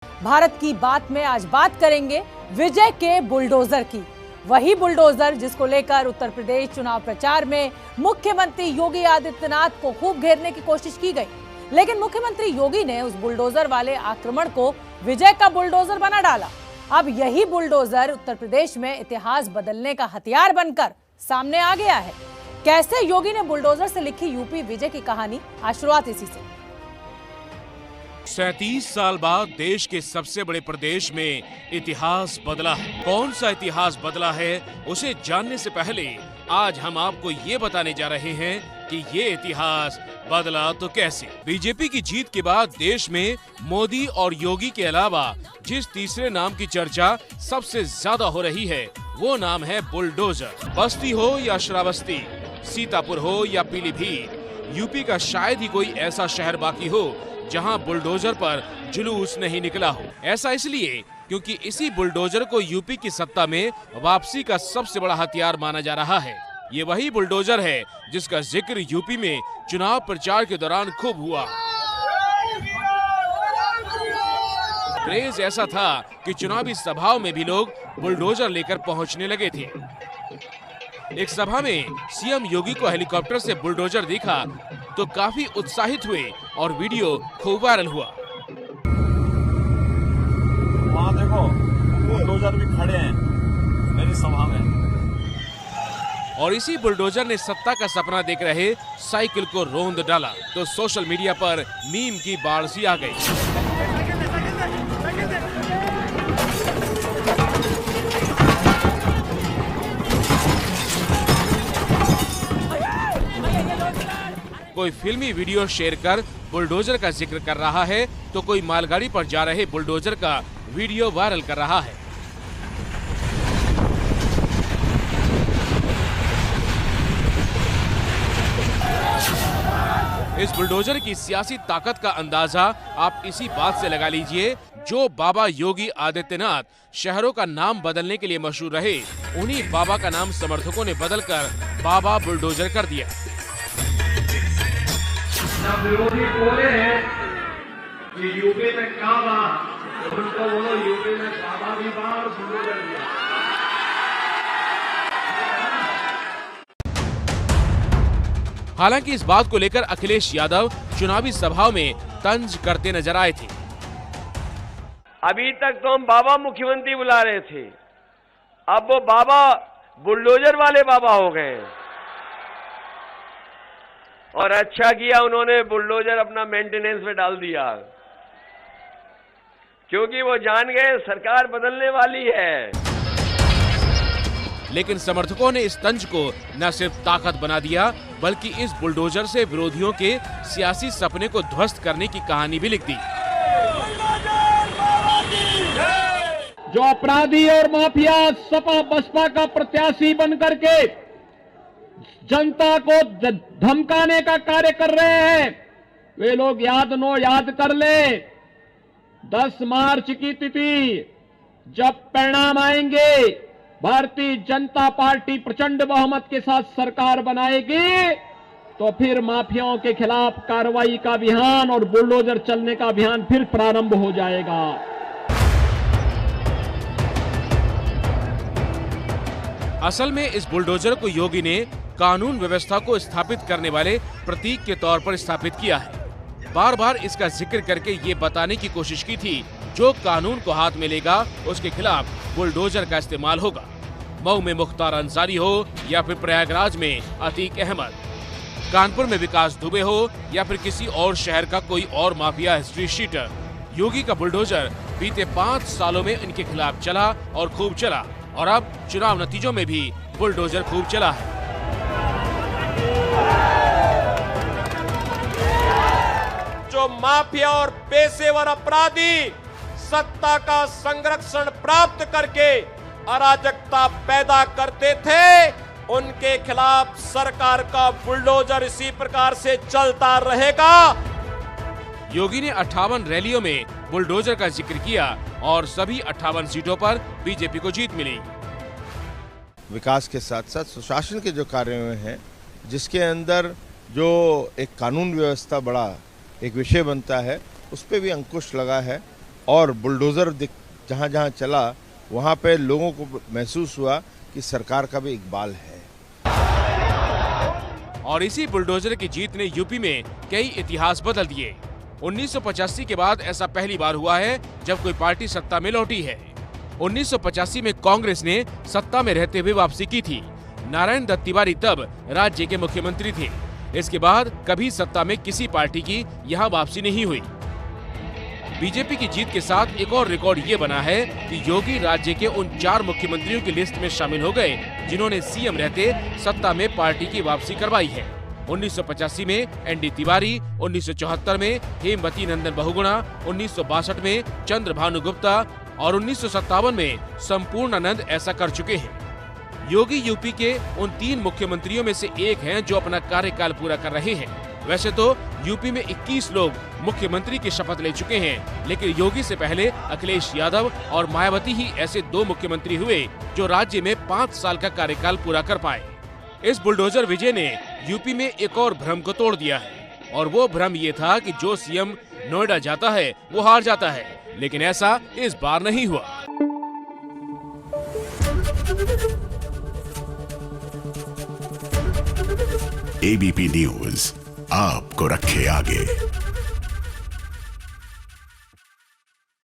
भारत की बात में आज बात करेंगे विजय के बुलडोजर की। वही बुलडोजर जिसको लेकर उत्तर प्रदेश चुनाव प्रचार में मुख्यमंत्री योगी आदित्यनाथ को खूब घेरने की कोशिश की गई, लेकिन मुख्यमंत्री योगी ने उस बुलडोजर वाले आक्रमण को विजय का बुलडोजर बना डाला। अब यही बुलडोजर उत्तर प्रदेश में इतिहास बदलने का हथियार बनकर सामने आ गया है। कैसे योगी ने बुलडोजर से लिखी यूपी विजय की कहानी, आज शुरुआत इसी से। 37 साल बाद देश के सबसे बड़े प्रदेश में इतिहास बदला है। कौन सा इतिहास बदला है, उसे जानने से पहले आज हम आपको ये बताने जा रहे हैं कि ये इतिहास बदला तो कैसे। बीजेपी की जीत के बाद देश में मोदी और योगी के अलावा जिस तीसरे नाम की चर्चा सबसे ज्यादा हो रही है, वो नाम है बुलडोजर। बस्ती हो या श्रावस्ती, सीतापुर हो या पीलीभीत, यूपी का शायद ही कोई ऐसा शहर बाकी हो जहां बुलडोजर पर जुलूस नहीं निकला हो। ऐसा इसलिए क्योंकि इसी बुलडोजर को यूपी की सत्ता में वापसी का सबसे बड़ा हथियार माना जा रहा है। ये वही बुलडोजर है जिसका जिक्र यूपी में चुनाव प्रचार के दौरान खूब हुआ। क्रेज ऐसा था कि चुनावी सभाओं में भी लोग बुलडोजर लेकर पहुंचने लगे थे। एक सभा में सीएम योगी को हेलीकॉप्टर से बुलडोजर दिखा तो काफी उत्साहित हुए और वीडियो खूब वायरल हुआ। वहाँ देखो बुलडोजर भी खड़े हैं मेरी सभा में। और इसी बुलडोजर ने सत्ता का सपना देख रहे साइकिल को रौंद डाला तो सोशल मीडिया पर मीम की बाढ़ सी आ गई। कोई फिल्मी वीडियो शेयर कर बुलडोजर का जिक्र कर रहा है तो कोई मालगाड़ी पर जा रहे बुलडोजर का वीडियो वायरल कर रहा है। इस बुलडोजर की सियासी ताकत का अंदाजा आप इसी बात से लगा लीजिए, जो बाबा योगी आदित्यनाथ शहरों का नाम बदलने के लिए मशहूर रहे, उन्हीं बाबा का नाम समर्थकों ने बदलकर बाबा बुलडोजर कर दिया। जब विरोधी बोले हैं कि यूपी में क्या बात, उनको बोलो यूपी में बाबा भी बार बुलडोजर दिया। हालांकि इस बात को लेकर अखिलेश यादव चुनावी सभाओं में तंज करते नजर आए थे। अभी तक तो हम बाबा मुख्यमंत्री बुला रहे थे, अब वो बाबा बुलडोजर वाले बाबा हो गए हैं। और अच्छा किया उन्होंने बुलडोजर अपना मेंटेनेंस में डाल दिया, क्योंकि वो जान गए सरकार बदलने वाली है। लेकिन समर्थकों ने इस तंज को न सिर्फ ताकत बना दिया, बल्कि इस बुलडोजर से विरोधियों के सियासी सपने को ध्वस्त करने की कहानी भी लिख दी। जो अपराधी और माफिया सपा बसपा का प्रत्याशी बनकर के जनता को धमकाने का कार्य कर रहे हैं, वे लोग याद कर ले 10 मार्च की तिथि जब परिणाम आएंगे, भारतीय जनता पार्टी प्रचंड बहुमत के साथ सरकार बनाएगी, तो फिर माफियाओं के खिलाफ कार्रवाई का अभियान और बुलडोजर चलने का अभियान फिर प्रारंभ हो जाएगा। असल में इस बुलडोजर को योगी ने कानून व्यवस्था को स्थापित करने वाले प्रतीक के तौर पर स्थापित किया है। बार बार इसका जिक्र करके ये बताने की कोशिश की थी, जो कानून को हाथ में लेगा उसके खिलाफ बुलडोजर का इस्तेमाल होगा। मऊ में मुख्तार अंसारी हो या फिर प्रयागराज में अतीक अहमद, कानपुर में विकास दुबे हो या फिर किसी और शहर का कोई और माफिया हिस्ट्री शीटर, योगी का बुलडोजर बीते 5 सालों में इनके खिलाफ चला और खूब चला, और अब चुनाव नतीजों में भी बुलडोजर खूब चला है। जो माफिया और पेशेवर अपराधी सत्ता का संरक्षण प्राप्त करके अराजकता पैदा करते थे, उनके खिलाफ सरकार का बुलडोजर इसी प्रकार से चलता रहेगा। योगी ने 58 रैलियों में बुलडोजर का जिक्र किया और सभी 58 सीटों पर बीजेपी को जीत मिली। विकास के साथ साथ सुशासन के जो कार्य हैं, जिसके अंदर जो एक कानून व्यवस्था बड़ा एक विषय बनता है, उस पर भी अंकुश लगा है और बुलडोज़र जहाँ जहाँ चला वहाँ पे लोगों को महसूस हुआ कि सरकार का भी इकबाल है। और इसी बुलडोजर की जीत ने यूपी में कई इतिहास बदल दिए। 1985 के बाद ऐसा पहली बार हुआ है जब कोई पार्टी सत्ता में लौटी है। 1985 में कांग्रेस ने सत्ता में रहते हुए वापसी की थी। नारायण दत्त तिवारी तब राज्य के मुख्यमंत्री थे। इसके बाद कभी सत्ता में किसी पार्टी की यहाँ वापसी नहीं हुई। बीजेपी की जीत के साथ एक और रिकॉर्ड ये बना है कि योगी राज्य के उन 4 मुख्यमंत्रियों की लिस्ट में शामिल हो गए जिन्होंने सीएम रहते सत्ता में पार्टी की वापसी करवाई है। 1985 में एनडी तिवारी, 1974 में हेमवती नंदन बहुगुणा, 1962 में चंद्रभानु गुप्ता और 1957 में संपूर्णानंद ऐसा कर चुके हैं। योगी यूपी के उन 3 मुख्यमंत्रियों में से एक हैं जो अपना कार्यकाल पूरा कर रहे हैं। वैसे तो यूपी में 21 लोग मुख्यमंत्री की शपथ ले चुके हैं, लेकिन योगी से पहले अखिलेश यादव और मायावती ही ऐसे 2 मुख्यमंत्री हुए जो राज्य में 5 साल का कार्यकाल पूरा कर पाए। इस बुलडोजर विजय ने यूपी में एक और भ्रम को तोड़ दिया है और वो भ्रम ये था कि जो सीएम नोएडा जाता है वो हार जाता है, लेकिन ऐसा इस बार नहीं हुआ। एबीपी न्यूज आपको रखे आगे।